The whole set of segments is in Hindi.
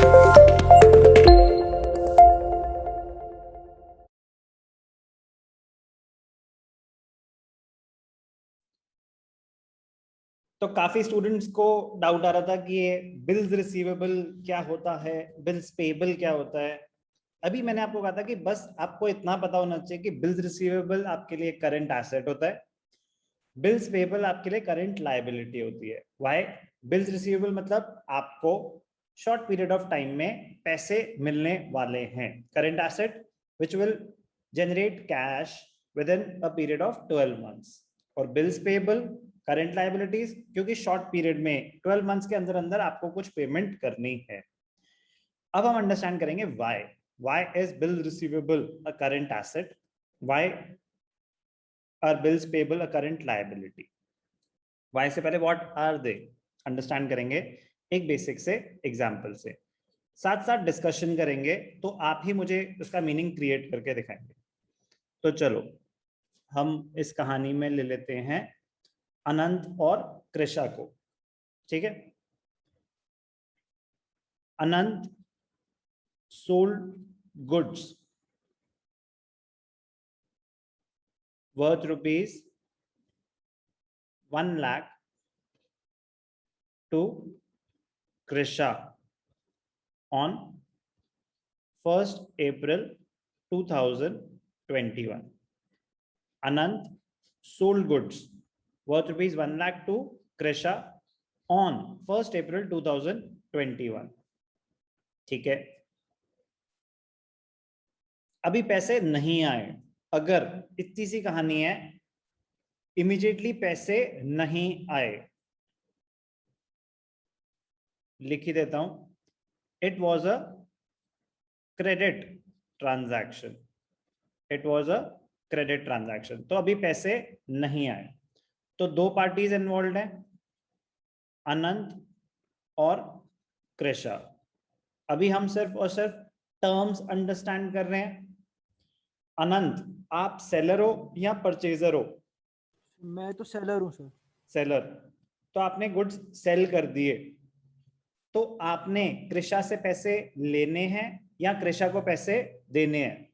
तो काफी स्टूडेंट्स को डाउट आ रहा था कि ये बिल्स रिसीवेबल क्या होता है, बिल्स पेबल क्या होता है। अभी मैंने आपको कहा था कि बस आपको इतना पता होना चाहिए कि बिल्स रिसीवेबल आपके लिए करंट एसेट होता है, बिल्स पेबल आपके लिए करंट लायबिलिटी होती है। व्हाई? बिल्स रिसीवेबल मतलब आपको शॉर्ट पीरियड ऑफ टाइम में पैसे मिलने वाले हैं, current asset which will generate cash with in a period of 12 months. और बिल्स पेबल करंट लायबिलिटीज, क्योंकि शॉर्ट पीरियड में 12 मंथ्स के अंदर अंदर आपको कुछ पेमेंट करनी है। अब हम अंडरस्टैंड करेंगे why is bill receivable a current asset, why are bills payable a current liability. Why से पहले व्हाट आर दे अंडरस्टैंड करेंगे एक बेसिक से एग्जांपल से, साथ साथ डिस्कशन करेंगे, तो आप ही मुझे उसका मीनिंग क्रिएट करके दिखाएंगे। तो चलो हम इस कहानी में ले लेते हैं अनंत और कृषा को। ठीक है, अनंत sold goods worth rupees 1 lakh to Krisha on 1st April 2021. Anant sold goods worth rupees 1 lakh to Krisha on 1st April 2021. ठीक है, अभी पैसे नहीं आए। अगर इतनी सी कहानी है, इमीडिएटली पैसे नहीं आए, लिख ही देता हूं, it was a credit transaction, it was a credit transaction. तो अभी पैसे नहीं आए, तो दो पार्टीज इन्वॉल्व हैं, अनंत और कृषा। अभी हम सिर्फ और सिर्फ टर्म्स अंडरस्टैंड कर रहे हैं। अनंत, आप सेलर हो या परचेजर हो? मैं तो सेलर हूँ सर। सेलर। तो आपने गुड्स सेल कर दिए, तो आपने कृषा से पैसे लेने हैं या कृषा को पैसे देने हैं?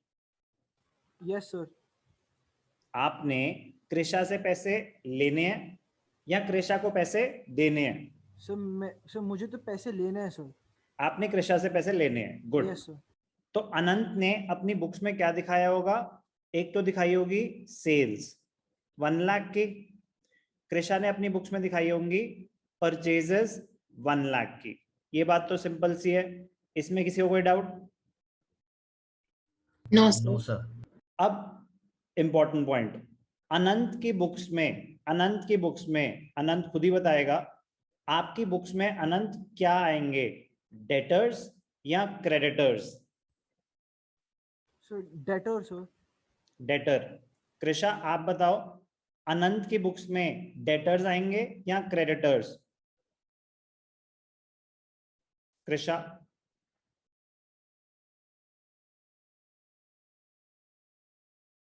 Yes sir. आपने कृषा से पैसे लेने हैं या कृषा को पैसे देने हैं? सर मुझे तो पैसे लेने हैं सर। आपने कृषा से पैसे लेने हैं, गुड। Yes sir. तो अनंत ने अपनी बुक्स में क्या दिखाया होगा? एक तो दिखाई होगी सेल्स 1 लाख की, कृषा ने अपनी बुक्स में दिखाई होंगी परचेजेस 1 लाख की। ये बात तो सिंपल सी है, इसमें किसी को कोई doubt? No no sir. Sir. अब इंपॉर्टेंट पॉइंट, अनंत की बुक्स में अनंत खुद ही बताएगा, आपकी बुक्स में अनंत क्या आएंगे, डेटर्स या creditors? Sir debtor sir. Debtor. Krisha आप बताओ, अनंत की बुक्स में डेटर्स आएंगे या क्रेडिटर्स? कृषा।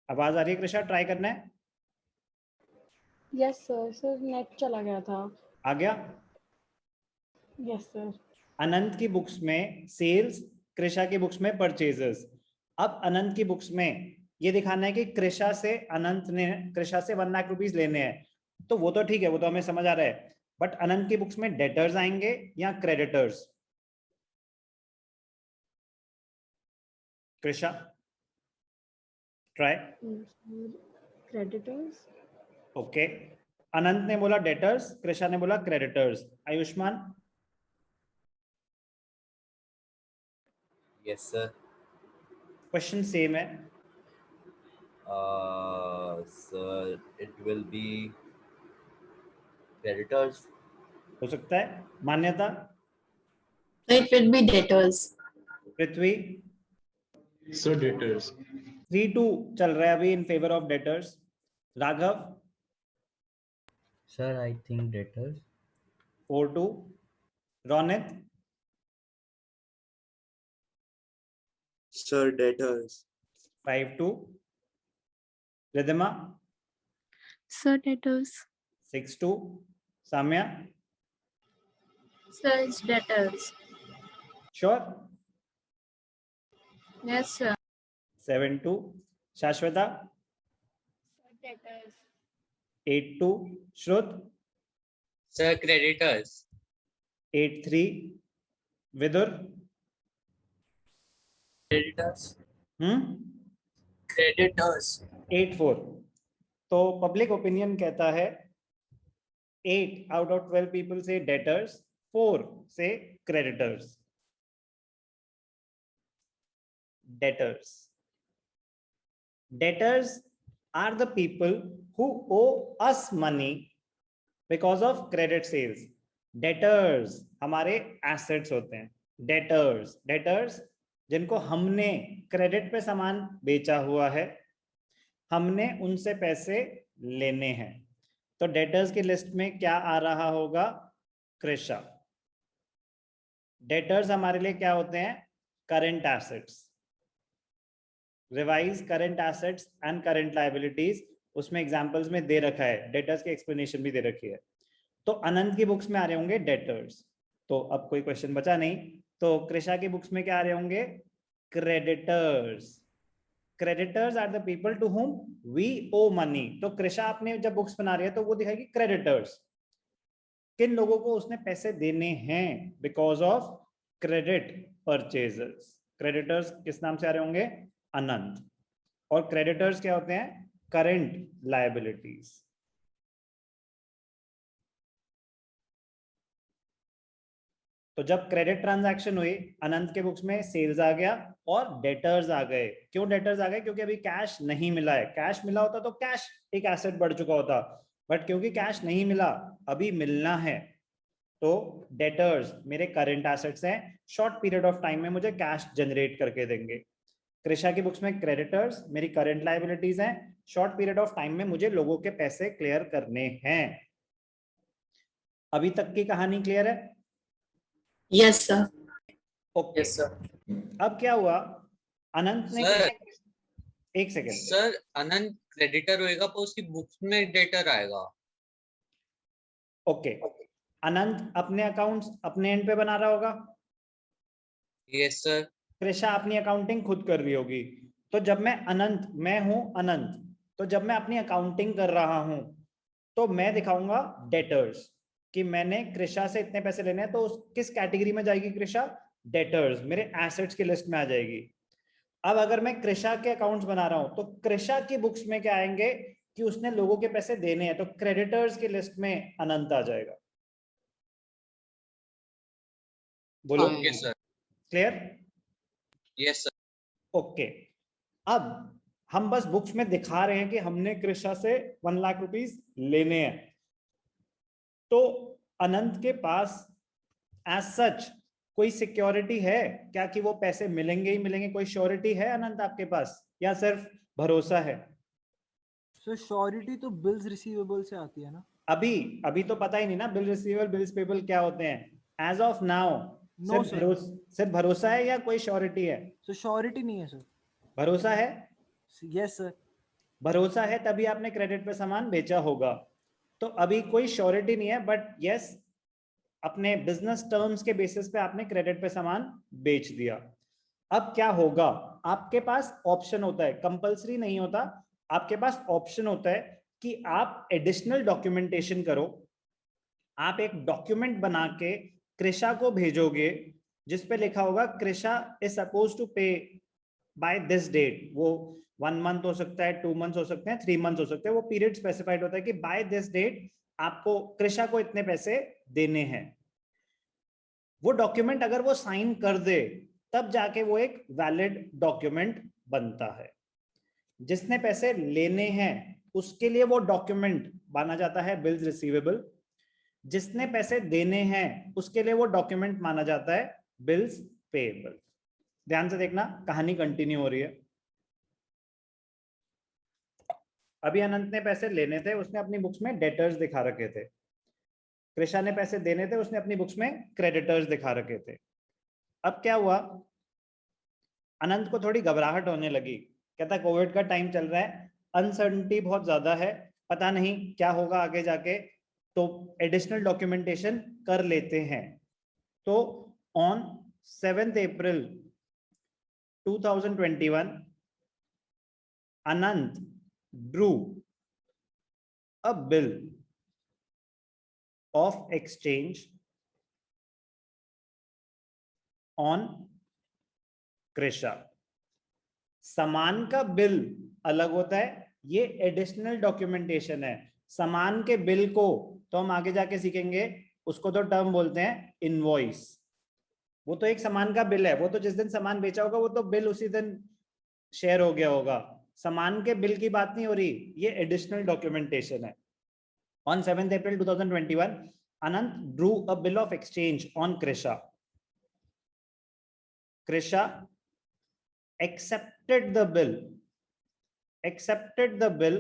आवाज आ रही है कृषा? ट्राई करना है। यस सर, सर नेट चला गया था। आ गया? Yes sir. अनंत की बुक्स में सेल्स, कृषा की बुक्स में परचेजेस। अब अनंत की बुक्स में ये दिखाना है कि कृषा से अनंत ने कृषा से 1 लाख रुपीस लेने हैं, तो वो तो ठीक है, वो तो हमें समझ आ रहा है। बट अनंत की बुक्स में डेटर्स आएंगे या creditors? Krisha try. Creditors. Okay, Anant ने बोला डेटर्स, कृषा ने बोला creditors. Ayushman? Yes sir. Question same है। Sir it will be creditors. हो सकता है, Manyata? It will be debtors. Prithvi? Sir debtors. 3-2 चल रहा है अभी in favour of debtors. Raghav? Sir I think debtors. 4-2। Ronit? Sir debtors. 5-2। Ridhima? Sir debtors. 6-2। Saamya? Sir debtors. Sure? Yes, sir. 7-2. Shashwata? Debtors. 8-2. श्रुत? Sir, creditors. 8-3. विदुर? Creditors. हम्म Creditors. 8-4. तो पब्लिक ओपिनियन कहता है 8 out of 12 people say debtors, 4 say creditors. Debtors. Debtors are the people who owe us money because of credit sales. Debtors हमारे assets होते हैं. Debtors जिनको हमने क्रेडिट पे सामान बेचा हुआ है, हमने उनसे पैसे लेने हैं. तो डेटर्स की लिस्ट में क्या आ रहा होगा? कृषा. डेटर्स हमारे लिए क्या होते हैं? Current assets. Revise current assets and current liabilities, उसमें एग्जांपल्स में दे रखा है, डेटर्स की एक्सप्लेनेशन भी दे रखी है. तो अनंत की बुक्स में आ रहे होंगे डेटर्स. तो अब कोई क्वेश्चन बचा नहीं. तो कृषा की बुक्स में क्या आ रहे होंगे? Creditors. Creditors are the people to whom we owe money. तो कृषा अपने जब बुक्स बना रही है तो वो दिखाएगी क्रेडिटर्स, किन लोगों को उसने पैसे देने हैं because of credit purchases. Creditors किस नाम से आ रहे होंगे? अनंत. और क्रेडिटर्स क्या होते हैं? Current liabilities. तो जब क्रेडिट ट्रांजैक्शन हुई, अनंत के बुक्स में सेल्स आ गया और डेटर्स आ गए. क्यों डेटर्स आ गए? क्योंकि अभी कैश नहीं मिला है. कैश मिला होता तो कैश एक एसेट बढ़ चुका होता, बट क्योंकि कैश नहीं मिला, अभी मिलना है, तो डेटर्स मेरे करंट एसेट्स हैं, शॉर्ट पीरियड ऑफ टाइम में मुझे कैश जनरेट करके देंगे. कृषा की बुक्स में क्रेडिटर्स मेरी करंट लायबिलिटीज हैं, शॉर्ट पीरियड ऑफ टाइम में मुझे लोगों के पैसे क्लियर करने हैं. अभी तक की कहानी क्लियर है? Yes, sir. Okay. Yes, sir. अब क्या हुआ? अनंत ने Sir. एक सेकेंड. Sir, अनंत क्रेडिटर होएगा पर उसकी बुक्स में डेटर आएगा. ओके. अनंत अपने अकाउंट्स अपने एंड पे बना रहा होगा. Yes, sir. कृषा अपनी अकाउंटिंग खुद कर रही होगी. तो जब मैं हूं अनंत, तो जब मैं अपनी अकाउंटिंग कर रहा हूं तो मैं दिखाऊंगा डेटर्स कि मैंने कृषा से इतने पैसे लेने हैं. तो किस कैटेगरी में जाएगी कृषा? डेटर्स, मेरे एसेट्स की लिस्ट में आ जाएगी. अब अगर मैं कृषा के अकाउंट्स बना रहा हूं तो कृषा की बुक्स में क्या आएंगे कि उसने लोगों के पैसे देने हैं, तो क्रेडिटर्स की लिस्ट में अनंत आ जाएगा. बोलो. Yes, sir. Clear? Yes, sir. Okay. अब हम बस बुक्स में दिखा रहे हैं कि हमने कृषा से 1 लाख रुपीस लेने हैं. तो अनंत के पास एज सच कोई सिक्योरिटी है क्या कि वो पैसे मिलेंगे ही मिलेंगे? कोई श्योरिटी है अनंत आपके पास, या सिर्फ भरोसा है? सर श्योरिटी तो बिल्स रिसीवेबल से आती है ना. अभी तो पता ही नहीं ना बिल रिसीवेबल बिल्स पेबल क्या होते हैं. As of now No, sir. सिर्फ भरोसा है या कोई श्योरिटी है? सर श्योरिटी नहीं है सर. भरोसा है. Yes sir. भरोसा है तभी आपने क्रेडिट पे सामान बेचा होगा. तो अभी कोई श्योरिटी नहीं है, बट यस अपने बिजनेस टर्म्स के बेसिस पे आपने क्रेडिट पे सामान बेच दिया. अब क्या होगा? आपके पास ऑप्शन होता है, कंपल्सरी नहीं होता, आपके पास ऑप्शन होता है कि आप एडिशनल डॉक्यूमेंटेशन करो. आप एक डॉक्यूमेंट बना के कृषा को भेजोगे जिसपे लिखा होगा कृषा इज सपोज टू पे बाय दिस डेट. वो 1 मंथ हो सकता है, 2 मंथ्स हो सकते हैं, 3 मंथ्स हो सकते हैं. वो पीरियड स्पेसिफाइड होता है कि बाय दिस डेट आपको कृषा को इतने पैसे देने हैं. वो डॉक्यूमेंट अगर वो साइन कर दे तब जाके वो एक वैलिड डॉक्यूमेंट बनता है. जिसने पैसे लेने हैं उसके लिए वो डॉक्यूमेंट माना जाता है बिल्स रिसीवेबल. जिसने पैसे देने हैं उसके लिए वो डॉक्यूमेंट माना जाता है बिल्स पेएबल. ध्यान से देखना, कहानी कंटिन्यू हो रही है. अभी अनंत ने पैसे लेने थे, उसने अपनी बुक्स में डेटर्स दिखा रखे थे. कृषा ने पैसे देने थे, उसने अपनी बुक्स में क्रेडिटर्स दिखा रखे थे. अब क्या हुआ? अनंत को थोड़ी घबराहट होने लगी. कहता कोविड का टाइम चल रहा है, अनसर्टेनिटी बहुत ज्यादा है, पता नहीं क्या होगा आगे जाके, तो एडिशनल डॉक्यूमेंटेशन कर लेते हैं. तो on 7th April 2021, Anant drew a bill of exchange on Krisha. सामान का बिल अलग होता है, ये एडिशनल डॉक्यूमेंटेशन है। सामान के बिल को तो हम आगे जाके सीखेंगे, उसको तो टर्म बोलते हैं इनवॉइस। वो तो एक सामान का बिल है, वो तो जिस दिन सामान बेचा होगा वो तो बिल उसी दिन शेयर हो गया होगा। सामान के बिल की बात नहीं हो रही, ये एडिशनल डॉक्यूमेंटेशन है। On 7th April 2021, Anant drew a bill of exchange on Krisha. Krisha accepted the bill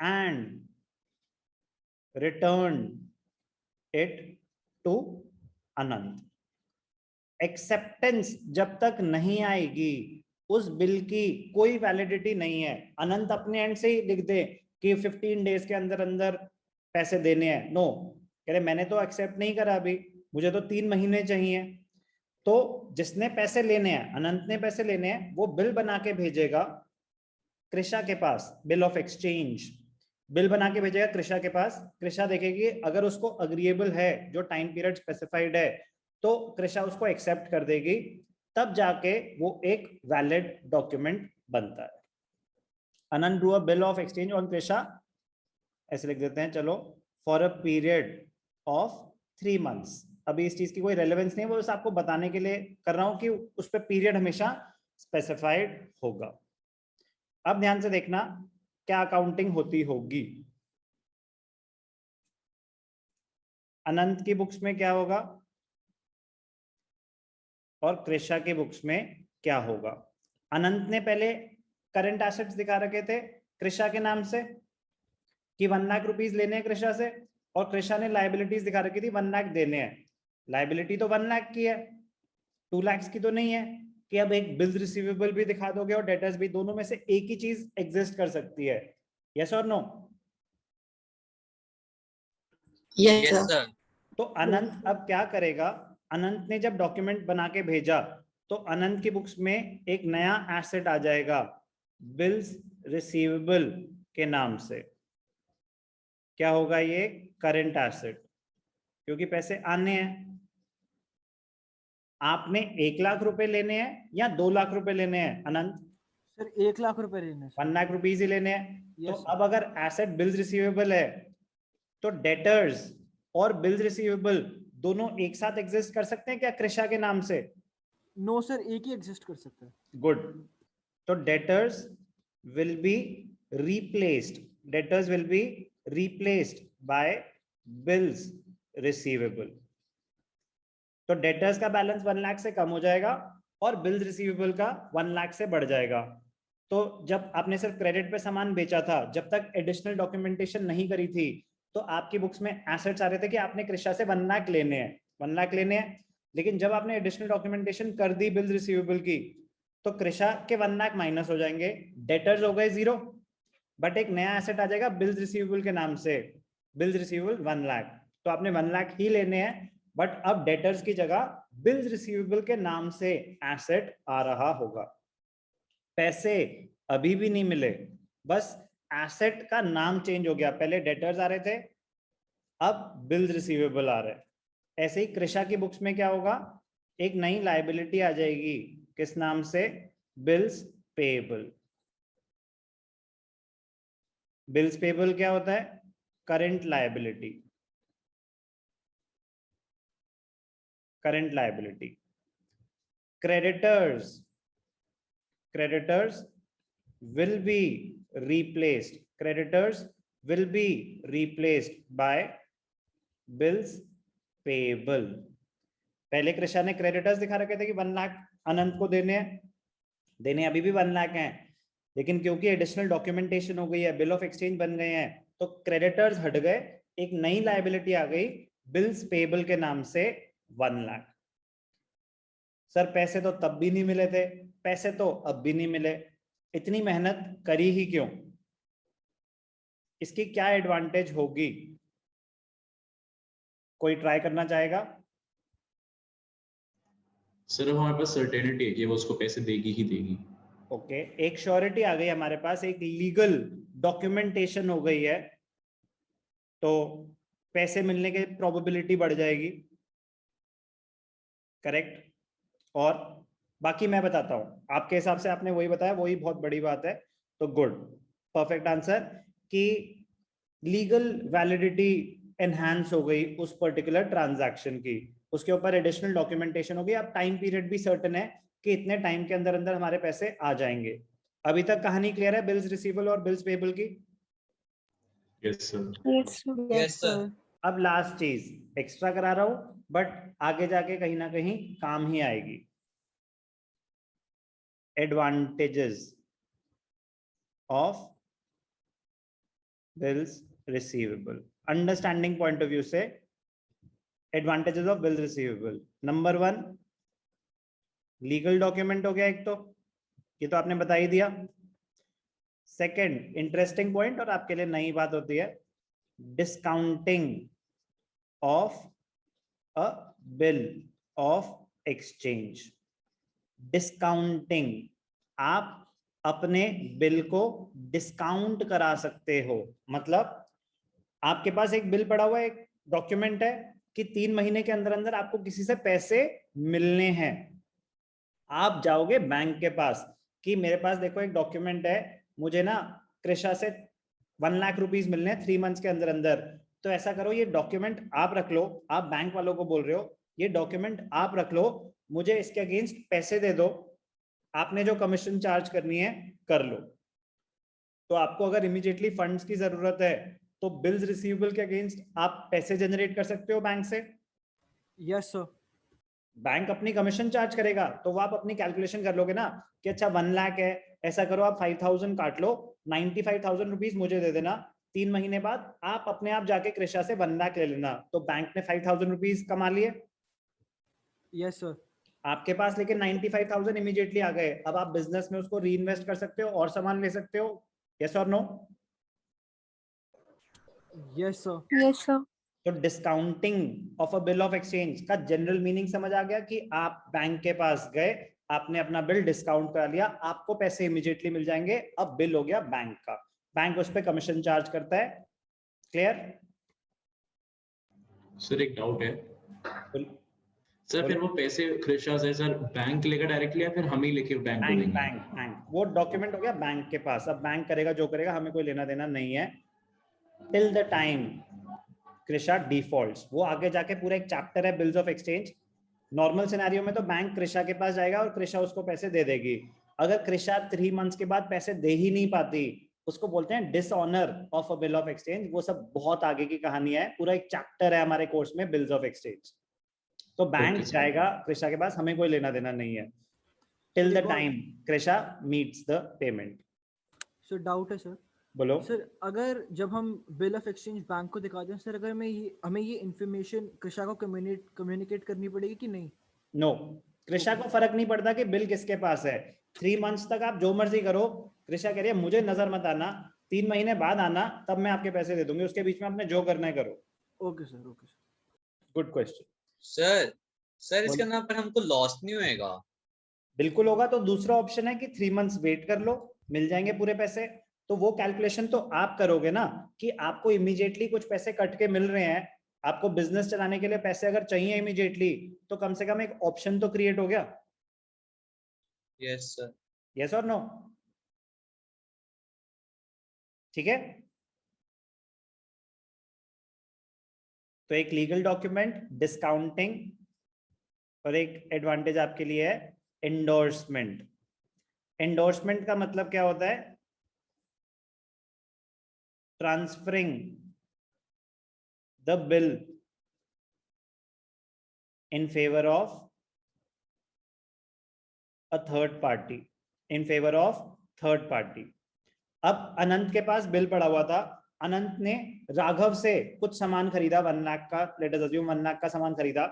and returned it to Anant. Acceptance जब तक नहीं आएगी उस बिल की कोई वैलिडिटी नहीं है। अनंत अपने एंड से ही लिख दे कि 15 डेज के अंदर अंदर पैसे देने हैं, नो, कह रहे मैंने तो एक्सेप्ट नहीं करा अभी, मुझे तो 3 महीने चाहिए। तो जिसने पैसे लेने हैं, अनंत ने पैसे लेने हैं, वो बिल बना के भेजेगा कृषा के पास, बिल ऑफ एक्सचेंज बिल बना के भेजेगा कृषा के पास। कृषा देखेगी, अगर उसको अग्रीएबल है, जो टाइम पीरियड स्पेसिफाइड है, तो कृषा उसको एक्सेप्ट कर देगी, तब जाके वो एक वैलिड डॉक्यूमेंट बनता है। Anant drew a bill of exchange on Krisha, ऐसे लिख देते हैं चलो, for a period of 3 months। अभी इस चीज की कोई रेलेवेंस नहीं है, वो बस आपको बताने के लिए कर रहा हूं कि उस पर पीरियड हमेशा स्पेसिफाइड होगा। अब ध्यान से देखना क्या अकाउंटिंग होती होगी। अनंत की बुक्स में क्या होगा और कृषा की बुक्स में क्या होगा। अनंत ने पहले करंट एसेट्स दिखा रखे थे कृषा के नाम से कि 1 लाख रुपीस लेने हैं कृषा से, और कृषा ने लाइबिलिटीज दिखा रखी थी 1 लाख देने हैं। लाइबिलिटी तो 1 लाख की है, 2 लाख की तो नहीं है कि अब एक बिल रिसीवेबल भी दिखा दोगे और डेटर्स भी, दोनों में से एक ही चीज एग्जिस्ट कर सकती है, यस और no? Yes, yes sir. Sir. तो अनंत अब क्या करेगा, अनंत ने जब डॉक्यूमेंट बना के भेजा तो अनंत की बुक्स में एक नया एसेट आ जाएगा बिल्स रिसीवेबल के नाम से। क्या होगा ये? करंट एसेट, क्योंकि पैसे आने हैं। आपने 1 लाख रुपए लेने हैं या 2 लाख रुपए लेने हैं अनंत? सर 1 लाख रुपए लेने हैं 1 लाख रुपीज ही लेने हैं। तो Yes, sir. अब अगर एसेट बिल्स रिसीवेबल है तो डेटर्स और बिल्स रिसीवेबल दोनों एक साथ एग्जिस्ट कर सकते हैं क्या कृषा के नाम से? नो सर, एक ही एग्जिस्ट कर सकता है। गुड। तो debtors will be replaced by bills receivable. तो डेटर्स का बैलेंस 1 लाख से कम हो जाएगा और बिल्स रिसीवेबल का 1 लाख से बढ़ जाएगा। तो जब आपने सिर्फ क्रेडिट पे सामान बेचा था, जब तक एडिशनल डॉक्यूमेंटेशन नहीं करी थी, तो आपकी बुक्स में एसेट्स आ रहे थे कि आपने कृषा से 1 लाख लेने हैं, 1 लाख लेने हैं। लेकिन जब आपने एडिशनल डॉक्यूमेंटेशन कर दी बिल्स रिसीवेबल की, तो कृषा के 1 लाख माइनस हो जाएंगे, डेटर्स हो गए 0, बट एक नया एसेट आ जाएगा बिल्स रिसीवेबल के नाम से, बिल्स रिसीवेबल 1 लाख। तो आपने 1 लाख ही लेने हैं, बट अब डेटर्स की जगह बिल्स रिसीवेबल के नाम से एसेट आ रहा होगा। पैसे अभी भी नहीं मिले, बस एसेट का नाम चेंज हो गया, पहले डेटर्स आ रहे थे, अब बिल्स रिसीवेबल आ रहे हैं। ऐसे ही कृषा की बुक्स में क्या होगा, एक नई लायबिलिटी आ जाएगी, किस नाम से? Bills payable. बिल्स पेएबल क्या होता है? Current liability. Current liability. creditors will be replaced by bills payable। पहले कृषा ने क्रेडिटर्स दिखा रखे थे कि 1 लाख अनंत को देने अभी भी 1 लाख हैं, लेकिन क्योंकि एडिशनल डॉक्यूमेंटेशन हो गई है, बिल ऑफ एक्सचेंज बन गए हैं, तो क्रेडिटर्स हट गए, एक नई लायबिलिटी आ गई बिल्स पेएबल के नाम से 1 लाख। सर पैसे तो तब भी नहीं मिले थे, पैसे तो अब भी नहीं मिले, इतनी मेहनत करी ही क्यों? इसकी क्या एडवांटेज होगी? कोई ट्राई करना चाहेगा? सर अब हमारे पास सर्टेनिटी है कि वो उसको पैसे देगी ही देगी। ओके, एक श्योरिटी आ गई हमारे पास, एक लीगल डॉक्यूमेंटेशन हो गई है, तो पैसे मिलने की प्रोबेबिलिटी बढ़ जाएगी। करेक्ट। और बाकी मैं बताता हूं, आपके हिसाब से आपने वही बताया, वही बहुत बड़ी बात है, तो गुड, परफेक्ट आंसर कि लीगल वैलिडिटी एनहांस हो गई उस पर्टिकुलर ट्रांजैक्शन की, उसके ऊपर एडिशनल डॉक्यूमेंटेशन हो गई। अब टाइम पीरियड भी सर्टेन है कि इतने टाइम के अंदर अंदर हमारे पैसे आ जाएंगे। अभी तक कहानी क्लियर है बिल्स रिसीवेबल और बिल्स पेबल की? Yes sir. Yes, sir. Yes, sir. अब लास्ट चीज एक्स्ट्रा करा रहा हूं, बट आगे जाके कहीं ना कहीं काम ही आएगी। Advantages of bills receivable, understanding point of view से advantages of bills receivable. Number 1, legal document हो गया एक, तो ये तो आपने बता ही दिया। सेकंड इंटरेस्टिंग पॉइंट, और आपके लिए नई बात होती है, discounting of a bill of exchange. Discounting, आप अपने बिल को डिस्काउंट करा सकते हो। मतलब आपके पास एक बिल पड़ा हुआ है, एक डॉक्यूमेंट है कि 3 महीने के अंदर अंदर आपको किसी से पैसे मिलने हैं। आप जाओगे बैंक के पास कि मेरे पास देखो एक डॉक्यूमेंट है, मुझे ना कृषा से 1 लाख रुपीस मिलने हैं 3 मंथ्स के अंदर अंदर। तो ऐसा करो, ये डॉक्यूमेंट आप रख लो, आप बैंक वालों को बोल रहे हो ये डॉक्यूमेंट आप रख लो, मुझे इसके अगेंस्ट पैसे दे दो, आपने जो कमीशन चार्ज करनी है कर लो। तो आपको अगर इमीडिएटली फंड्स की जरूरत है तो बिल्स रिसीवेबल के अगेंस्ट आप पैसे जनरेट कर सकते हो बैंक से। Yes sir. बैंक अपनी कमीशन चार्ज करेगा, तो वो आप अपनी कैलकुलेशन कर लोगे ना कि अच्छा 1 लाख है, ऐसा करो आप 5,000 काट लो, 95,000 रुपीज मुझे दे देना, 3 महीने बाद आप अपने आप जाके कृषा से 1 लाख ले लेना, तो बैंक ने 5,000 रुपीज कमा लिए। Yes sir. आपके पास लेकिन 95,000 इमीडिएटली आ गए, अब आप बिजनेस में उसको री इन्वेस्ट कर सकते हो और सामान ले सकते हो। यस और no? Yes sir. Yes, sir. तो discounting of a bill of exchange का जनरल मीनिंग समझ आ गया कि आप बैंक के पास गए, आपने अपना बिल डिस्काउंट करा लिया, आपको पैसे इमीडिएटली मिल जाएंगे, अब बिल हो गया बैंक का, बैंक उस पर कमीशन चार्ज करता है। क्लियर? सर एक डाउट है सर, फिर वो पैसे कृषा से सर बैंक लेगा डायरेक्टली या फिर हम ही लेके बैंक को बैंक देंगे? बैंक बैंक वो डॉक्यूमेंट हो गया बैंक के पास, अब बैंक करेगा जो करेगा, हमें कोई लेना देना नहीं है till the time Krisha defaults. वो आगे जाके पूरा एक चैप्टर है bills of exchange. Normal scenario में तो बैंक कृषा के पास जाएगा और कृषा उसको पैसे दे देगी। अगर कृषा 3 मंथ्स के बाद पैसे दे ही नहीं पाती, उसको बोलते हैं dishonour of a bill of exchange. वो सब बहुत आगे की कहानी है, पूरा एक चैप्टर है हमारे कोर्स में बिल्स ऑफ एक्सचेंज। तो बैंक जाएगा कृषा के पास, हमें कोई लेना देना नहीं है till the time Krisha meets the payment. Sir doubt है सर। बोलो। सर अगर जब हम बिल ऑफ एक्सचेंज बैंक को दिखाते हैं सर, अगर हमें ये इन्फॉर्मेशन कृषा को कम्युनिकेट करनी पड़ेगी कि नहीं? नो, कृषा को फर्क नहीं पड़ता कि बिल किसके पास है। 3 मंथ्स तक आप जो मर्जी करो, कृषा कह रही है मुझे नजर मत आना, 3 महीने बाद आना, तब मैं आपके पैसे दे दूंगी, उसके बीच में आपने जो करना है करो। Okay sir, okay sir. Good question. Sir इसके नाम पर हमको लॉस नहीं होएगा? बिल्कुल होगा, तो दूसरा ऑप्शन है कि 3 मंथ्स वेट कर लो, मिल जाएंगे पूरे पैसे। तो वो कैलकुलेशन तो आप करोगे ना कि आपको इमीडिएटली कुछ पैसे कट के मिल रहे हैं, आपको बिजनेस चलाने के लिए पैसे अगर चाहिए इमीडिएटली, तो कम से कम एक ऑप्शन तो क्रिएट हो गया। Yes sir. यस और नो? ठीक है, तो एक लीगल डॉक्यूमेंट, डिस्काउंटिंग, और एक एडवांटेज आपके लिए है एंडोर्समेंट। एंडोर्समेंट का मतलब क्या होता है? Transferring the bill in favour of a third party, in favour of third party. अब अनंत के पास बिल पड़ा हुआ था, अनंत ने राघव से कुछ सामान खरीदा 1 लाख का, लेट अस अज्यूम 1 लाख का सामान खरीदा।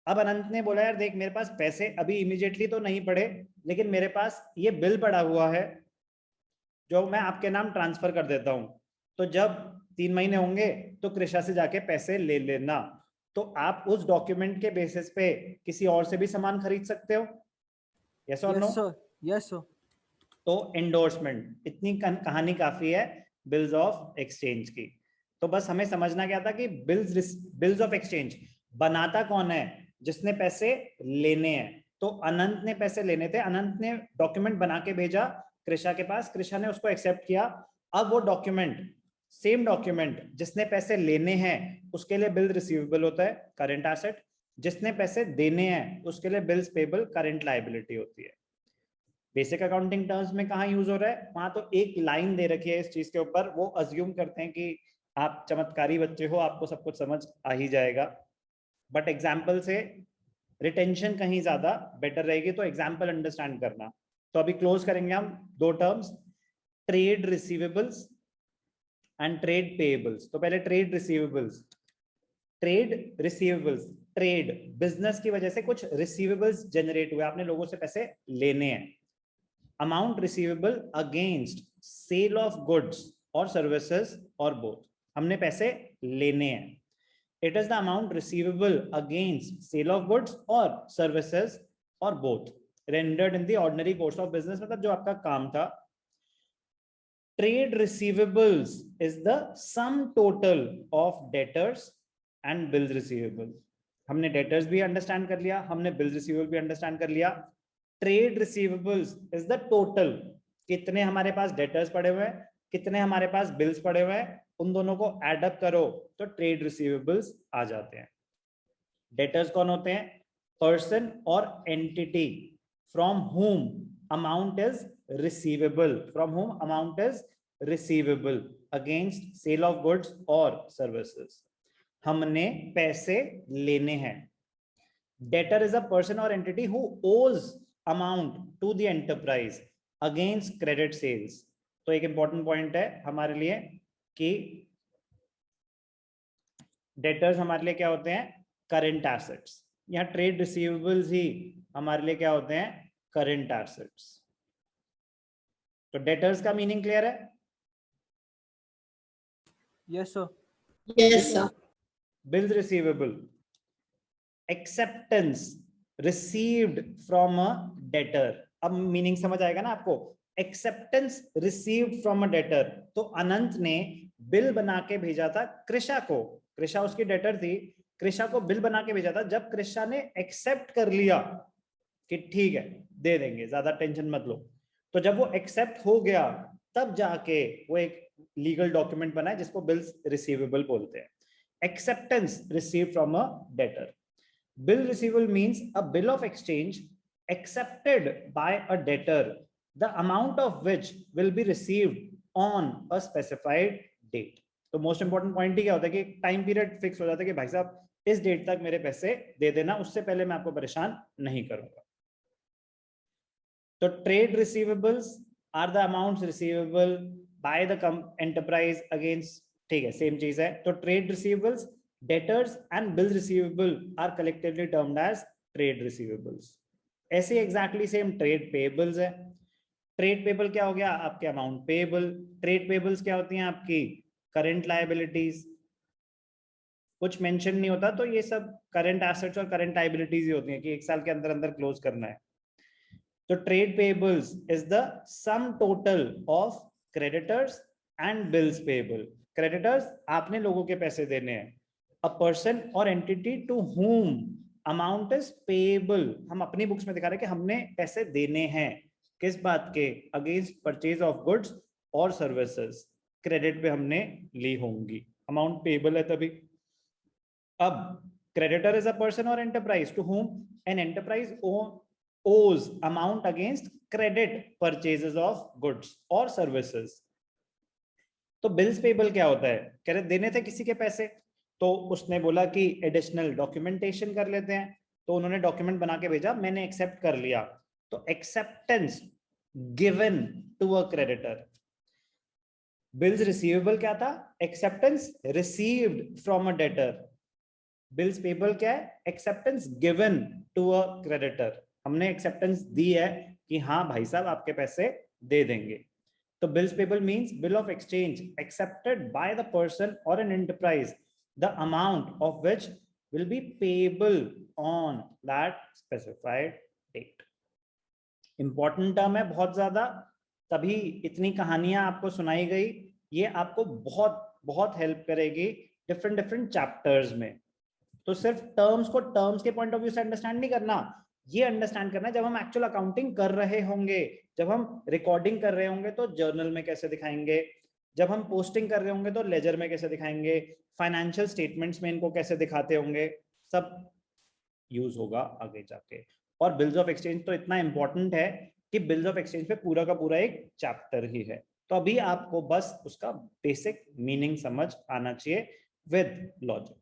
अब अनंत ने बोला यार देख, मेरे पास पैसे अभी इमीडिएटली तो नहीं पड़े, लेकिन मेरे पास ये बिल पड़ा हुआ है जो मैं आपके नाम ट्रांसफर कर देता हूं, तो जब 3 महीने होंगे तो कृषा से जाके पैसे ले लेना। तो आप उस डॉक्यूमेंट के बेसिस पे किसी और से भी सामान खरीद सकते हो, यस और no? Yes, sir. Yes, sir. तो एंडोर्समेंट, इतनी कहानी काफी है बिल्स ऑफ एक्सचेंज की। तो बस हमें समझना क्या था कि बिल्स ऑफ एक्सचेंज बनाता कौन है? जिसने पैसे लेने हैं। तो अनंत ने पैसे लेने थे, अनंत ने डॉक्यूमेंट बना के भेजा कृषा के पास, कृषा ने उसको एक्सेप्ट किया। अब वो डॉक्यूमेंट, सेम डॉक्यूमेंट जिसने पैसे लेने हैं उसके लिए बिल रिसीवेबल होता है, करंट एसेट। जिसने पैसे देने हैं उसके लिए बिल्स पेबल, करंट लायबिलिटी होती है। बेसिक अकाउंटिंग टर्म्स में कहाँ यूज हो रहा है? वहां तो एक लाइन दे रखी है इस चीज के ऊपर, वो अज्यूम करते हैं कि आप चमत्कारी बच्चे हो, आपको सब कुछ समझ आ ही जाएगा। बट एग्जाम्पल से रिटेंशन कहीं ज्यादा बेटर रहेगी, तो एग्जाम्पल अंडरस्टैंड करना। तो अभी क्लोज करेंगे हम दो terms, trade receivables and trade payables. तो पहले trade receivables. Trade receivables, trade business की वजह से कुछ रिसीवेबल्स जनरेट हुए, आपने लोगों से पैसे लेने हैं। Amount receivable against sale of goods और सर्विसेज और बोथ, हमने पैसे लेने हैं। It is the amount receivable against sale of goods और सर्विसेज और both rendered in the ordinary course of business, मतलब जो आपका काम था। Trade receivables is the sum total of debtors and bills receivable. हमने डेटर्स भी अंडरस्टैंड कर लिया, हमने बिल्स रिसीवेबल भी अंडरस्टैंड कर लिया। Trade receivables is the total, कितने हमारे पास डेटर्स पड़े हुए हैं, कितने हमारे पास बिल्स पड़े हुए हैं, उन दोनों को एड अप करो तो ट्रेड रिसीवेबल्स आ जाते हैं। डेटर्स कौन होते हैं? पर्सन और entity from whom amount is receivable, from whom amount is receivable against sale of goods और सर्विसेज। हमने पैसे लेने हैं। डेटर इज अ पर्सन और entity who owes amount to the enterprise against credit sales. तो एक इंपॉर्टेंट पॉइंट है हमारे लिए कि डेटर्स हमारे लिए क्या होते हैं? Current assets. यहाँ ट्रेड रिसीवेबल्स ही हमारे लिए क्या होते हैं? Current assets. तो डेटर्स का मीनिंग क्लियर है? Yes, sir. Yes, sir. Bills receivable, acceptance received from a debtor. अब मीनिंग समझ आएगा ना आपको? Acceptance received from a debtor. तो अनंत ने बिल बना के भेजा था कृषा को, कृषा उसकी डेटर थी, कृषा को बिल बना के भेजा था। जब कृषा ने एक्सेप्ट कर लिया कि ठीक है दे देंगे, ज्यादा टेंशन मत लो, तो जब वो एक्सेप्ट हो गया तब जाके वो एक लीगल डॉक्यूमेंट बना है जिसको बिल्स रिसीवेबल बोलते हैं। Acceptance received from a debtor. Bill receivable means a bill of exchange accepted by a debtor, the amount of which will be received on a specified date. तो मोस्ट इंपॉर्टेंट पॉइंट ही क्या होता है कि टाइम पीरियड फिक्स हो जाता है कि भाई साहब इस डेट तक मेरे पैसे दे देना, उससे पहले मैं आपको परेशान नहीं करूंगा। तो trade receivables are the amounts receivable by the enterprise against, ठीक है सेम चीज है। तो trade receivables, debtors and bills receivable are collectively termed as trade receivables. ऐसे exactly same trade payables है। trade payable क्या हो गया? आपके amount payable। trade payables क्या होती हैं? आपकी current liabilities। कुछ mention नहीं होता तो ये सब current assets और current liabilities ही होती हैं कि एक साल के अंदर अंदर close करना है। तो trade payables is the sum total of creditors and bills payable। creditors आपने लोगों के पैसे देने हैं, a person or entity to whom amount is payable। हम अपनी बुक्स में दिखा रहे हैं कि हमने पैसे देने हैं, किस बात के? अगेंस्ट परचेज ऑफ गुड्स और सर्विसेज, क्रेडिट पे हमने ली होंगी, अमाउंट पेबल है तभी। अब क्रेडिटर इज अ पर्सन और enterprise to whom an enterprise owes amount against credit purchases of goods और सर्विसेज। तो बिल्स पेबल क्या होता है? कह रहे देने थे किसी के पैसे, तो उसने बोला कि एडिशनल डॉक्यूमेंटेशन कर लेते हैं, तो उन्होंने डॉक्यूमेंट बना के भेजा, मैंने एक्सेप्ट कर लिया। तो acceptance given to a creditor. Bills receivable क्या था? Acceptance received from a debtor. Bills payable क्या है? Acceptance given to a creditor. हमने एक्सेप्टेंस दी है कि हाँ भाई साहब आपके पैसे दे देंगे। तो bills payable means bill of exchange accepted by the person और an enterprise, the amount of which will be payable on that specified date. Important term है बहुत ज्यादा, तभी इतनी कहानियां आपको सुनाई गई। ये आपको बहुत बहुत हेल्प करेगी डिफरेंट चैप्टर्स में। तो सिर्फ टर्म्स को टर्म्स के पॉइंट ऑफ व्यू से अंडरस्टैंड नहीं करना, ये अंडरस्टैंड करना जब हम एक्चुअल अकाउंटिंग कर रहे होंगे, जब हम रिकॉर्डिंग कर रहे होंगे तो जर्नल में कैसे दिखाएंगे, जब हम पोस्टिंग कर रहे होंगे तो लेजर में कैसे दिखाएंगे, फाइनेंशियल स्टेटमेंट्स में इनको कैसे दिखाते होंगे, सब यूज होगा आगे जाके। और बिल्स ऑफ एक्सचेंज तो इतना इंपॉर्टेंट है कि बिल्स ऑफ एक्सचेंज पे पूरा का पूरा एक चैप्टर ही है। तो अभी आपको बस उसका बेसिक मीनिंग समझ आना चाहिए विद लॉजिक।